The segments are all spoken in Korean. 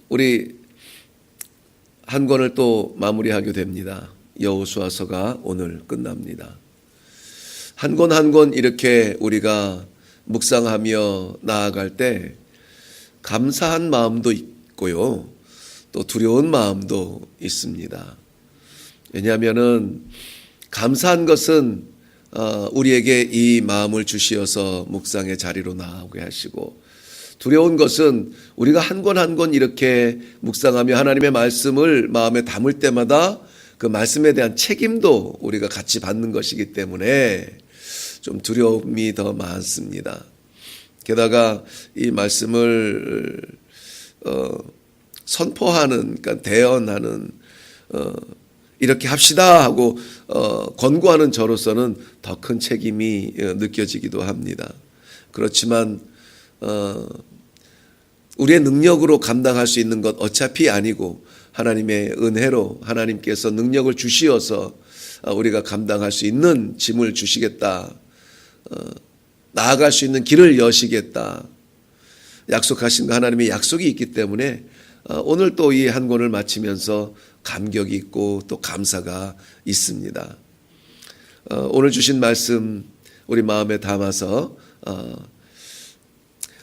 우리 한 권을 또 마무리하게 됩니다. 여호수아서가 오늘 끝납니다. 한 권 한 권 이렇게 우리가 묵상하며 나아갈 때 감사한 마음도 있고요, 또 두려운 마음도 있습니다. 왜냐하면은 감사한 것은 우리에게 이 마음을 주시어서 묵상의 자리로 나아오게 하시고, 두려운 것은 우리가 한 권 한 권 이렇게 묵상하며 하나님의 말씀을 마음에 담을 때마다 그 말씀에 대한 책임도 우리가 같이 받는 것이기 때문에 좀 두려움이 더 많습니다. 게다가 이 말씀을 선포하는, 그러니까 대언하는, 이렇게 합시다 하고 권고하는 저로서는 더 큰 책임이 느껴지기도 합니다. 그렇지만 우리의 능력으로 감당할 수 있는 것 어차피 아니고 하나님의 은혜로 하나님께서 능력을 주시어서 우리가 감당할 수 있는 짐을 주시겠다, 나아갈 수 있는 길을 여시겠다 약속하신 그 하나님의 약속이 있기 때문에 오늘 또 이 한 권을 마치면서 감격이 있고 또 감사가 있습니다. 오늘 주신 말씀 우리 마음에 담아서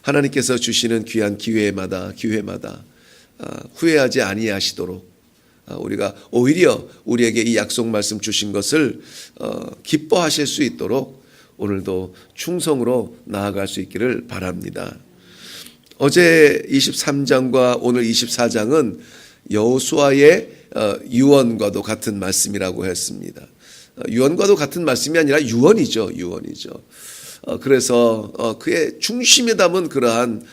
하나님께서 주시는 귀한 기회마다 후회하지 아니하시도록 우리가 오히려 우리에게 이 약속 말씀 주신 것을 기뻐하실 수 있도록 오늘도 충성으로 나아갈 수 있기를 바랍니다. 어제 23장과 오늘 24장은 여호수아의 유언과도 같은 말씀이라고 했습니다. 유언과도 같은 말씀이 아니라 유언이죠. 그래서 그의 중심에 담은 그러한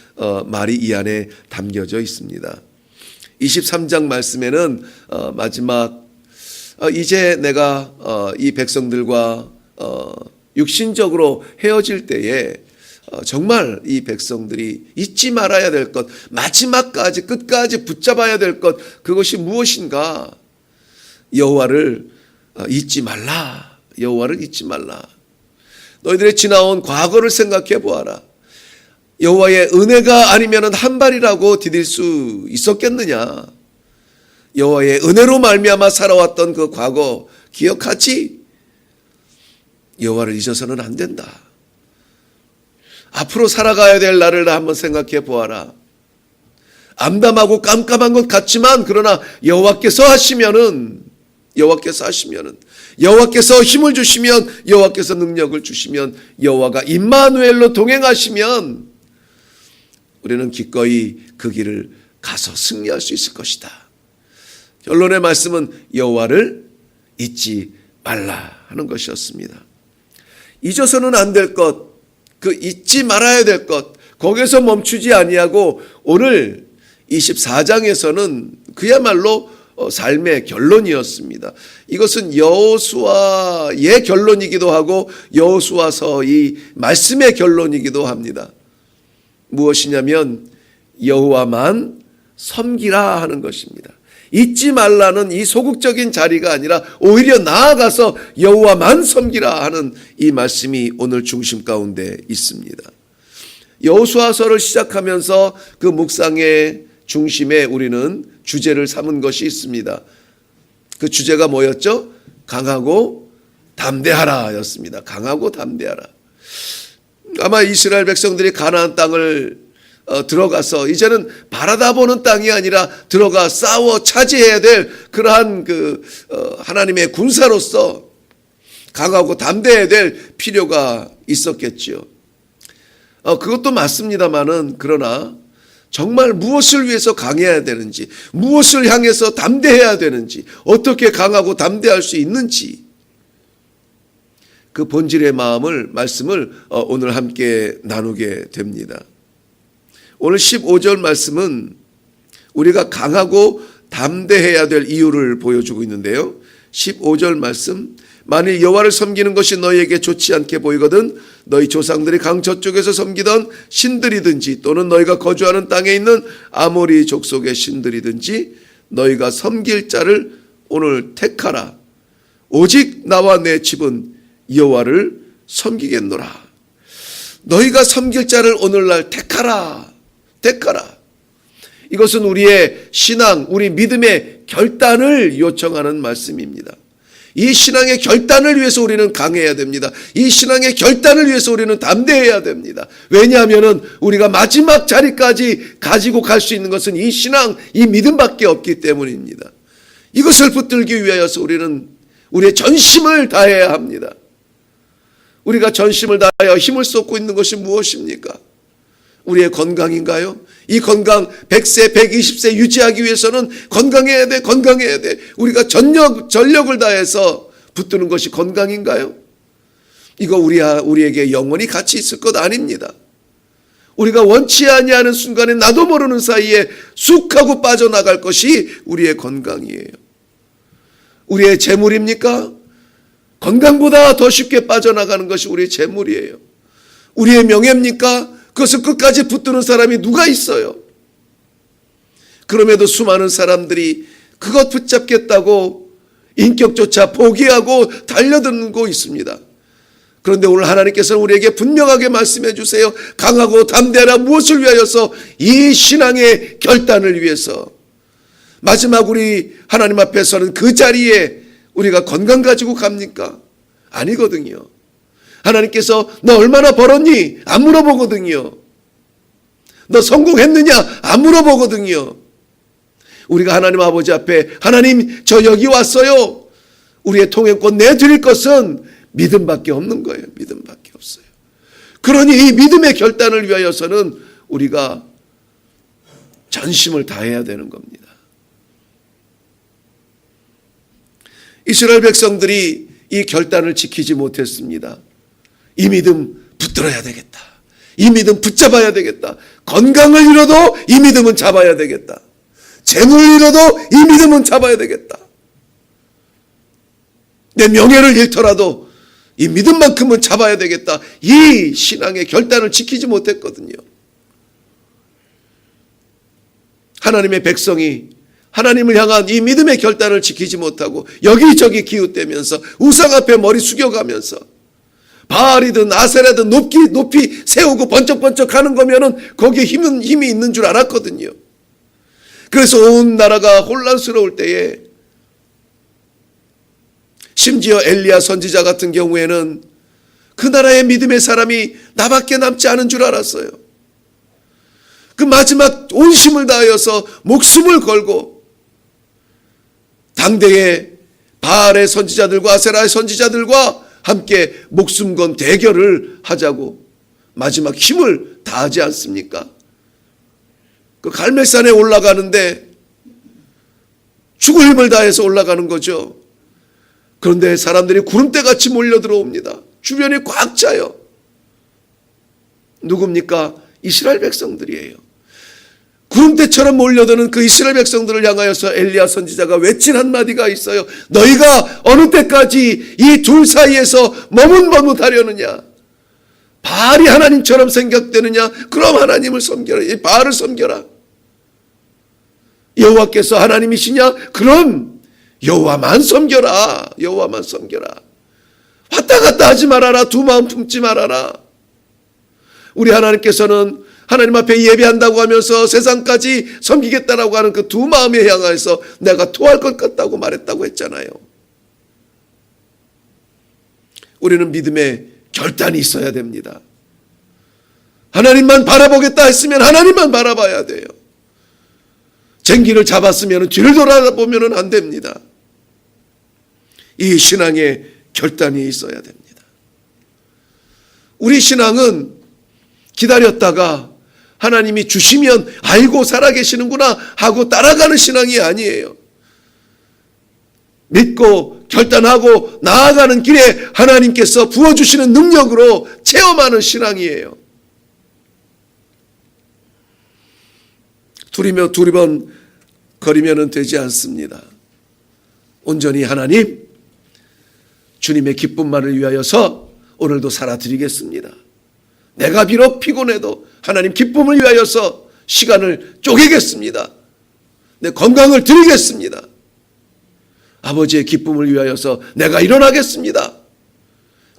말이 이 안에 담겨져 있습니다. 23장 말씀에는 마지막 이제 내가 이 백성들과 육신적으로 헤어질 때에 정말 이 백성들이 잊지 말아야 될 것, 마지막까지 끝까지 붙잡아야 될 것, 그것이 무엇인가? 여호와를 잊지 말라. 여호와를 잊지 말라. 너희들의 지나온 과거를 생각해 보아라. 여호와의 은혜가 아니면은 한 발이라고 디딜 수 있었겠느냐? 여호와의 은혜로 말미암아 살아왔던 그 과거 기억하지? 여호와를 잊어서는 안 된다. 앞으로 살아가야 될 나를 한번 생각해 보아라. 암담하고 깜깜한 것 같지만 그러나 여호와께서 하시면은, 여호와께서 힘을 주시면, 여호와께서 능력을 주시면, 여호와가 임마누엘로 동행하시면 우리는 기꺼이 그 길을 가서 승리할 수 있을 것이다. 결론의 말씀은 여호와를 잊지 말라 하는 것이었습니다. 잊어서는 안 될 것, 그 잊지 말아야 될 것, 거기에서 멈추지 아니하고 오늘 24장에서는 그야말로 삶의 결론이었습니다. 이것은 여호수아의 결론이기도 하고 여호수아서 이 말씀의 결론이기도 합니다. 무엇이냐면 여호와만 섬기라 하는 것입니다. 잊지 말라는 이 소극적인 자리가 아니라 오히려 나아가서 여호와만 섬기라 하는 이 말씀이 오늘 중심 가운데 있습니다. 여호수아서를 시작하면서 그 묵상의 중심에 우리는 주제를 삼은 것이 있습니다. 그 주제가 뭐였죠? 강하고 담대하라 였습니다. 강하고 담대하라. 아마 이스라엘 백성들이 가나안 땅을 들어가서 이제는 바라다 보는 땅이 아니라 들어가 싸워 차지해야 될 그러한 하나님의 군사로서 강하고 담대해야 될 필요가 있었겠지요. 그것도 맞습니다만은 그러나 정말 무엇을 위해서 강해야 되는지, 무엇을 향해서 담대해야 되는지, 어떻게 강하고 담대할 수 있는지 그 본질의 말씀을 오늘 함께 나누게 됩니다. 오늘 15절 말씀은 우리가 강하고 담대해야 될 이유를 보여주고 있는데요. 15절 말씀, 만일 여호와를 섬기는 것이 너희에게 좋지 않게 보이거든 너희 조상들이 강 저쪽에서 섬기던 신들이든지 또는 너희가 거주하는 땅에 있는 아모리 족속의 신들이든지 너희가 섬길 자를 오늘 택하라. 오직 나와 내 집은 여호와를 섬기겠노라. 너희가 섬길 자를 오늘날 택하라. 택하라. 이것은 우리의 신앙, 우리 믿음의 결단을 요청하는 말씀입니다. 이 신앙의 결단을 위해서 우리는 강해야 됩니다. 이 신앙의 결단을 위해서 우리는 담대해야 됩니다. 왜냐하면 우리가 마지막 자리까지 가지고 갈 수 있는 것은 이 신앙, 이 믿음밖에 없기 때문입니다. 이것을 붙들기 위하여서 우리는 우리의 전심을 다해야 합니다. 우리가 전심을 다하여 힘을 쏟고 있는 것이 무엇입니까? 우리의 건강인가요? 이 건강 100세, 120세 유지하기 위해서는 건강해야 돼, 건강해야 돼. 우리가 전력을 다해서 붙드는 것이 건강인가요? 이거 우리에게 영원히 가치 있을 것 아닙니다. 우리가 원치 아니하는 순간에 나도 모르는 사이에 쑥 하고 빠져나갈 것이 우리의 건강이에요. 우리의 재물입니까? 건강보다 더 쉽게 빠져나가는 것이 우리의 재물이에요. 우리의 명예입니까? 그것을 끝까지 붙드는 사람이 누가 있어요? 그럼에도 수많은 사람들이 그것 붙잡겠다고 인격조차 포기하고 달려들고 있습니다. 그런데 오늘 하나님께서는 우리에게 분명하게 말씀해 주세요. 강하고 담대하라. 무엇을 위하여서? 이 신앙의 결단을 위해서. 마지막 우리 하나님 앞에서는 그 자리에 우리가 건강 가지고 갑니까? 아니거든요. 하나님께서 너 얼마나 벌었니? 안 물어보거든요. 너 성공했느냐? 안 물어보거든요. 우리가 하나님 아버지 앞에 하나님 저 여기 왔어요. 우리의 통행권 내드릴 것은 믿음밖에 없는 거예요. 믿음밖에 없어요. 그러니 이 믿음의 결단을 위하여서는 우리가 전심을 다해야 되는 겁니다. 이스라엘 백성들이 이 결단을 지키지 못했습니다. 이 믿음 붙들어야 되겠다. 이 믿음 붙잡아야 되겠다. 건강을 잃어도 이 믿음은 잡아야 되겠다. 재물을 잃어도 이 믿음은 잡아야 되겠다. 내 명예를 잃더라도 이 믿음만큼은 잡아야 되겠다. 이 신앙의 결단을 지키지 못했거든요. 하나님의 백성이 하나님을 향한 이 믿음의 결단을 지키지 못하고 여기저기 기웃대면서 우상 앞에 머리 숙여가면서 바알이든 아세라든 높이 세우고 번쩍번쩍 하는 거면은 거기에 힘이 있는 줄 알았거든요. 그래서 온 나라가 혼란스러울 때에 심지어 엘리야 선지자 같은 경우에는 그 나라의 믿음의 사람이 나밖에 남지 않은 줄 알았어요. 그 마지막 온심을 다하여서 목숨을 걸고 당대의 바알의 선지자들과 아세라의 선지자들과 함께 목숨 건 대결을 하자고 마지막 힘을 다하지 않습니까? 그 갈멜산에 올라가는데 죽을 힘을 다해서 올라가는 거죠. 그런데 사람들이 구름대같이 몰려 들어옵니다. 주변이 꽉 차요. 누굽니까? 이스라엘 백성들이에요. 구름대처럼 몰려드는 그 이스라엘 백성들을 향하여서 엘리야 선지자가 외친 한마디가 있어요. 너희가 어느 때까지 이 둘 사이에서 머뭇머뭇하려느냐? 바알이 하나님처럼 생각되느냐? 그럼 하나님을 섬겨라. 이 바알을 섬겨라. 여호와께서 하나님이시냐? 그럼 여호와만 섬겨라. 여호와만 섬겨라. 왔다 갔다 하지 말아라. 두 마음 품지 말아라. 우리 하나님께서는 하나님 앞에 예배한다고 하면서 세상까지 섬기겠다라고 하는 그 두 마음에 향해서 내가 토할 것 같다고 말했다고 했잖아요. 우리는 믿음의 결단이 있어야 됩니다. 하나님만 바라보겠다 했으면 하나님만 바라봐야 돼요. 쟁기를 잡았으면 뒤를 돌아보면 안 됩니다. 이 신앙의 결단이 있어야 됩니다. 우리 신앙은 기다렸다가 하나님이 주시면 아이고 살아계시는구나 하고 따라가는 신앙이 아니에요. 믿고 결단하고 나아가는 길에 하나님께서 부어주시는 능력으로 체험하는 신앙이에요. 두리번 거리면 되지 않습니다. 온전히 하나님, 주님의 기쁨만을 위하여서 오늘도 살아드리겠습니다. 내가 비록 피곤해도 하나님 기쁨을 위하여서 시간을 쪼개겠습니다. 내 건강을 드리겠습니다. 아버지의 기쁨을 위하여서 내가 일어나겠습니다.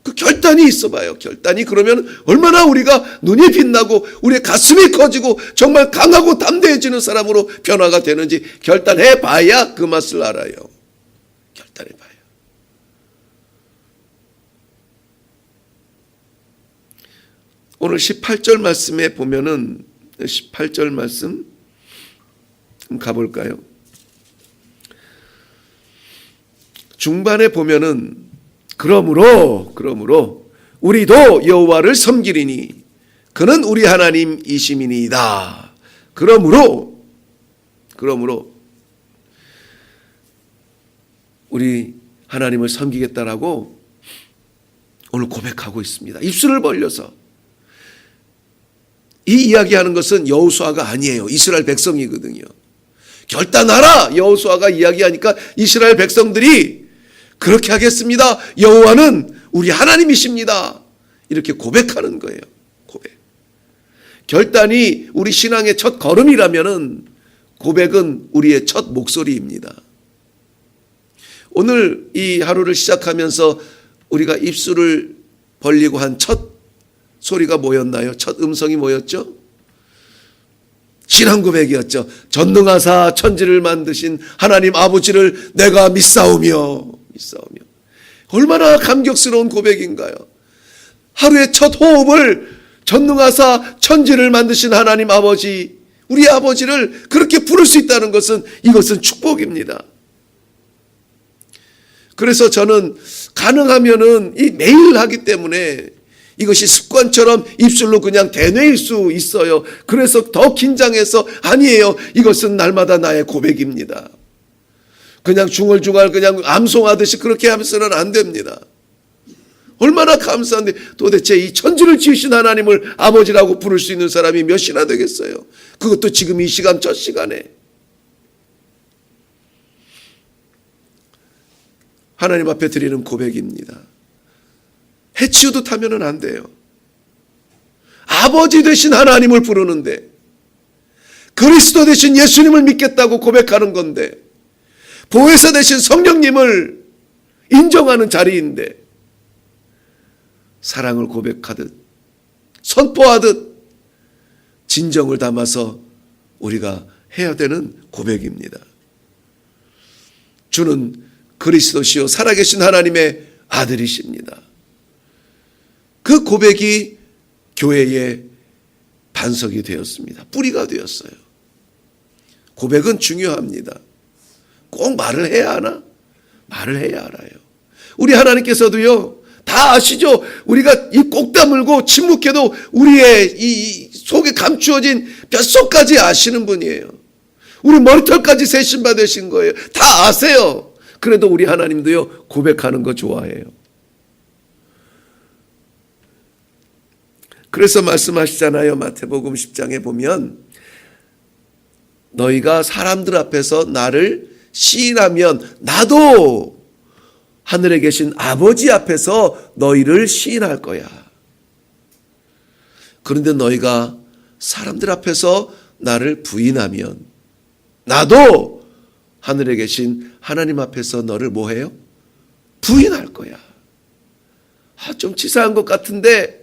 그 결단이 있어 봐요. 결단이 그러면 얼마나 우리가 눈이 빛나고 우리의 가슴이 커지고 정말 강하고 담대해지는 사람으로 변화가 되는지 결단해 봐야 그 맛을 알아요. 결단해 봐요. 오늘 18절 말씀에 보면은 18절 말씀 한번 가볼까요? 중반에 보면은 그러므로 우리도 여호와를 섬기리니 그는 우리 하나님이심이니이다. 그러므로 우리 하나님을 섬기겠다라고 오늘 고백하고 있습니다. 입술을 벌려서. 이 이야기하는 것은 여호수아가 아니에요. 이스라엘 백성이거든요. 결단하라 여호수아가 이야기하니까 이스라엘 백성들이 그렇게 하겠습니다. 여호와는 우리 하나님이십니다. 이렇게 고백하는 거예요. 고백. 결단이 우리 신앙의 첫 걸음이라면은 고백은 우리의 첫 목소리입니다. 오늘 이 하루를 시작하면서 우리가 입술을 벌리고 한 첫 소리가 뭐였나요? 첫 음성이 뭐였죠? 신앙 고백이었죠. 전능하사 천지를 만드신 하나님 아버지를 내가 믿사오며. 얼마나 감격스러운 고백인가요? 하루의 첫 호흡을 전능하사 천지를 만드신 하나님 아버지, 우리 아버지를 그렇게 부를 수 있다는 것은 이것은 축복입니다. 그래서 저는 가능하면은 이 매일 하기 때문에 이것이 습관처럼 입술로 그냥 대뇌일 수 있어요. 그래서 더 긴장해서 아니에요. 이것은 날마다 나의 고백입니다. 그냥 중얼중얼 그냥 암송하듯이 그렇게 하면서는 안 됩니다. 얼마나 감사한데 도대체 이 천지를 지으신 하나님을 아버지라고 부를 수 있는 사람이 몇이나 되겠어요. 그것도 지금 이 시간 첫 시간에. 하나님 앞에 드리는 고백입니다. 해치우듯 하면은 안 돼요. 아버지 되신 하나님을 부르는데 그리스도 되신 예수님을 믿겠다고 고백하는 건데 보혜사 되신 성령님을 인정하는 자리인데 사랑을 고백하듯 선포하듯 진정을 담아서 우리가 해야 되는 고백입니다. 주는 그리스도시요 살아계신 하나님의 아들이십니다. 그 고백이 교회의 반석이 되었습니다. 뿌리가 되었어요. 고백은 중요합니다. 꼭 말을 해야 하나? 말을 해야 알아요. 우리 하나님께서도요, 다 아시죠? 우리가 입 꼭 다물고 침묵해도 우리의 이 속에 감추어진 뼛속까지 아시는 분이에요. 우리 머리털까지 세신 받으신 거예요. 다 아세요. 그래도 우리 하나님도요, 고백하는 거 좋아해요. 그래서 말씀하시잖아요. 마태복음 10장에 보면 너희가 사람들 앞에서 나를 시인하면 나도 하늘에 계신 아버지 앞에서 너희를 시인할 거야. 그런데 너희가 사람들 앞에서 나를 부인하면 나도 하늘에 계신 하나님 앞에서 너를 뭐해요? 부인할 거야. 좀 치사한 것 같은데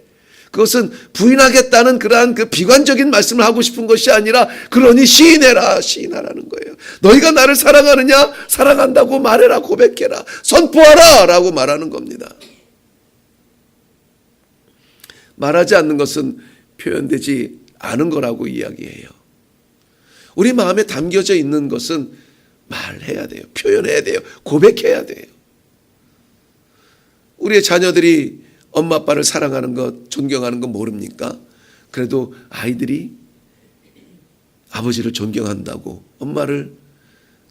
그것은 부인하겠다는 그러한 그 비관적인 말씀을 하고 싶은 것이 아니라 그러니 시인해라, 시인하라는 거예요. 너희가 나를 사랑하느냐? 사랑한다고 말해라, 고백해라, 선포하라 라고 말하는 겁니다. 말하지 않는 것은 표현되지 않은 거라고 이야기해요. 우리 마음에 담겨져 있는 것은 말해야 돼요. 표현해야 돼요. 고백해야 돼요. 우리의 자녀들이 엄마 아빠를 사랑하는 것, 존경하는 것 모릅니까? 그래도 아이들이 아버지를 존경한다고, 엄마를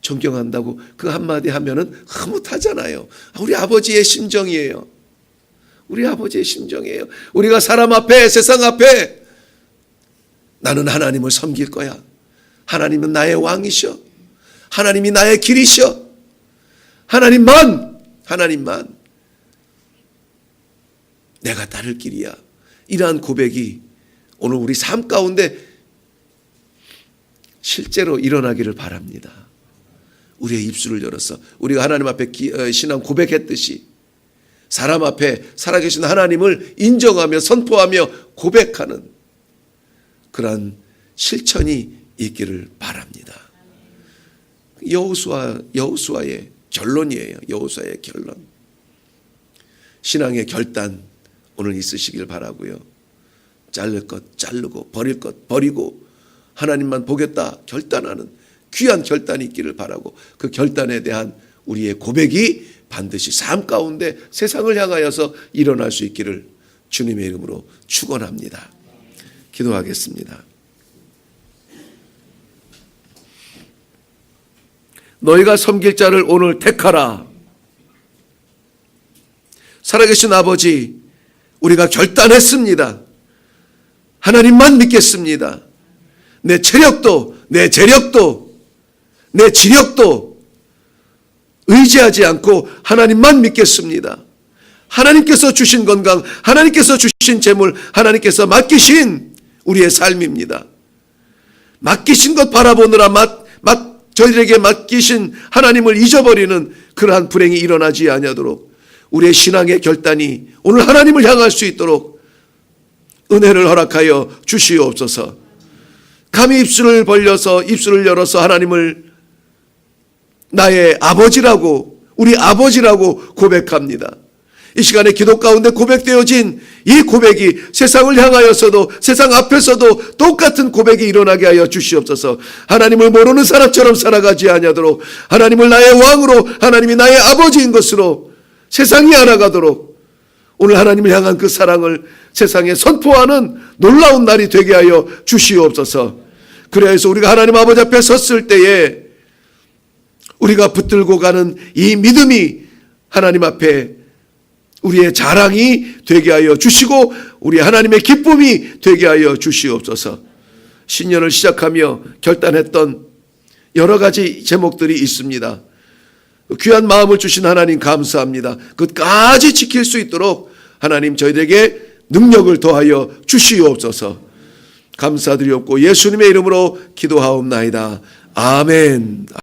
존경한다고 그 한마디 하면은 흐뭇하잖아요. 우리 아버지의 심정이에요. 우리 아버지의 심정이에요. 우리가 사람 앞에, 세상 앞에 나는 하나님을 섬길 거야. 하나님은 나의 왕이셔. 하나님이 나의 길이셔. 하나님만 내가 따를 길이야. 이러한 고백이 오늘 우리 삶 가운데 실제로 일어나기를 바랍니다. 우리의 입술을 열어서 우리가 하나님 앞에 신앙 고백했듯이 사람 앞에 살아계신 하나님을 인정하며 선포하며 고백하는 그러한 실천이 있기를 바랍니다. 여호수아의 결론이에요. 여호수아의 결론. 신앙의 결단 오늘 있으시길 바라고요. 자를 것 자르고 버릴 것 버리고 하나님만 보겠다 결단하는 귀한 결단이 있기를 바라고, 그 결단에 대한 우리의 고백이 반드시 삶 가운데 세상을 향하여서 일어날 수 있기를 주님의 이름으로 축원합니다. 기도하겠습니다. 너희가 섬길 자를 오늘 택하라. 살아계신 아버지, 우리가 결단했습니다. 하나님만 믿겠습니다. 내 체력도, 내 재력도, 내 지력도 의지하지 않고 하나님만 믿겠습니다. 하나님께서 주신 건강, 하나님께서 주신 재물, 하나님께서 맡기신 우리의 삶입니다. 맡기신 것 바라보느라 저희들에게 맡기신 하나님을 잊어버리는 그러한 불행이 일어나지 아니하도록 우리의 신앙의 결단이 오늘 하나님을 향할 수 있도록 은혜를 허락하여 주시옵소서. 감히 입술을 열어서 하나님을 나의 아버지라고, 우리 아버지라고 고백합니다. 이 시간에 기도 가운데 고백되어진 이 고백이 세상을 향하여서도, 세상 앞에서도 똑같은 고백이 일어나게 하여 주시옵소서. 하나님을 모르는 사람처럼 살아가지 아니하도록, 하나님을 나의 왕으로, 하나님이 나의 아버지인 것으로 세상이 알아가도록 오늘 하나님을 향한 그 사랑을 세상에 선포하는 놀라운 날이 되게 하여 주시옵소서. 그래서 우리가 하나님 아버지 앞에 섰을 때에 우리가 붙들고 가는 이 믿음이 하나님 앞에 우리의 자랑이 되게 하여 주시고 우리 하나님의 기쁨이 되게 하여 주시옵소서. 신년을 시작하며 결단했던 여러 가지 제목들이 있습니다. 귀한 마음을 주신 하나님 감사합니다. 끝까지 지킬 수 있도록 하나님 저희에게 능력을 더하여 주시옵소서. 감사드리옵고 예수님의 이름으로 기도하옵나이다. 아멘.